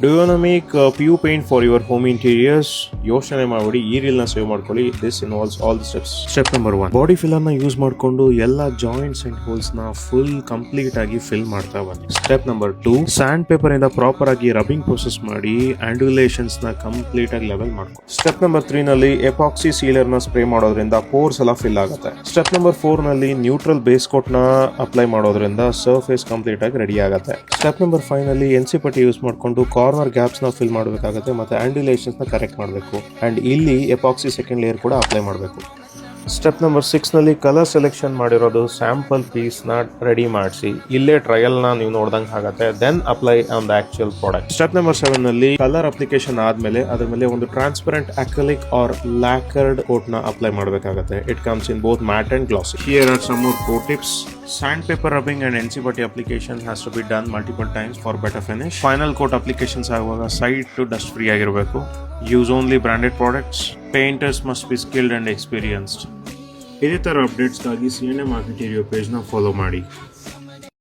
Do you wanna make PU paint for your home interiors? ಯೋಚನೆ ಮಾಡಿ ಈ reel ನ ಸೇವ್ ಮಾಡ್ಕೊಳ್ಳಿ. This involves all the steps. Step number 1, body filler ನ use ಮಾಡಿಕೊಂಡು ಎಲ್ಲ ಜಾಯಿಂಟ್ಸ್ ಅಂಡ್ ಹೋಲ್ಸ್ ನ ಫುಲ್ ಕಂಪ್ಲೀಟ್ ಆಗಿ ಫಿಲ್ ಮಾಡ್ತಾ ಬನ್ನಿ. ಸ್ಟೆಪ್ ನಂಬರ್ 2, ಸ್ಯಾಂಡ್ ಪೇಪರ್ ಇಂದ ಪ್ರಾಪರ್ ಆಗಿ ರಬ್ಬಿಂಗ್ ಪ್ರೊಸೆಸ್ ಮಾಡಿ ಆಂಡ್ಯುಲೇಷನ್ಸ್ ನ ಕಂಪ್ಲೀಟ್ ಆಗಿ ಲೆವೆಲ್ ಮಾಡ್ಕೊಳ್ಳಿ. ಸ್ಟೆಪ್ ನಂಬರ್ 3 ನಲ್ಲಿ ಎಪಾಕ್ಸಿ ಸೀಲರ್ ನ ಸ್ಪ್ರೇ ಮಾಡೋದ್ರಿಂದ ಪೋರ್ಸ್ ಎಲ್ಲ ಫಿಲ್ ಆಗುತ್ತೆ. ಸ್ಟೆಪ್ ನಂಬರ್ 4 ನಲ್ಲಿ ನ್ಯೂಟ್ರಲ್ ಬೇಸ್ ಕೋಟ್ ನ ಅಪ್ಲೈ ಮಾಡೋದ್ರಿಂದ ಸರ್ಫೇಸ್ ಕಂಪ್ಲೀಟ್ ಆಗಿ ರೆಡಿ ಆಗುತ್ತೆ. ಸ್ಟೆಪ್ ನಂಬರ್ 5 ನಲ್ಲಿ ಎನ್ಸಿ ಪಟ್ಟಿ ಯೂಸ್ ಮಾಡಿಕೊಂಡು ಕಾರ್ನರ್ ಗ್ಯಾಪ್ಸ್ ನ ಫಿಲ್ ಮಾಡಬೇಕಾಗುತ್ತೆ ಮತ್ತೆ ಆಂಡ್ಯುಲೇಷನ್ಸ್ ನ ಕರೆಕ್ಟ್ ಮಾಡಬೇಕು ಅಂಡ್ ಇಲ್ಲಿ ಎಪಾಕ್ಸಿ ಸೆಕೆಂಡ್ ಲೇಯರ್ ಕೂಡ ಅಪ್ಲೈ ಮಾಡಬೇಕು. ಸ್ಟೆಪ್ ನಂಬರ್ 6 ನಲ್ಲಿ ಕಲರ್ ಸೆಲೆಕ್ಷನ್ ಮಾಡಿರೋದು ಸ್ಯಾಂಪಲ್ ಪೀಸ್ ನ ರೆಡಿ ಮಾಡಿಸಿ ಇಲ್ಲೇ ಟ್ರಯಲ್ ನ ನೀವು ನೋಡ್ದಂಗೆ ಆಗುತ್ತೆ. Then apply on the actual product. Step number 7 ನಲ್ಲಿ ಕಲರ್ ಅಪ್ಲಿಕೇಶನ್ ಆದ್ಮೇಲೆ ಅದ್ರ ಮೇಲೆ ಒಂದು transparent acrylic or lacquered coat ನ ಅಪ್ಲೈ ಮಾಡಬೇಕಾಗುತ್ತೆ. It comes in both matt and glossy. Here are some more pro tips. Sandpaper rubbing and NC putty application has to be done multiple times for better finish. Final coat applications ಆಗುವಾಗ side to dust free ಆಗಿರಬೇಕು. Use only branded products. Painters must be skilled and experienced. ಇದೇ ತರ ಅಪ್ಡೇಟ್ಸ್ಗಾಗಿ CNM Architecture ಪೇಜ್ನ follow ಮಾಡಿ.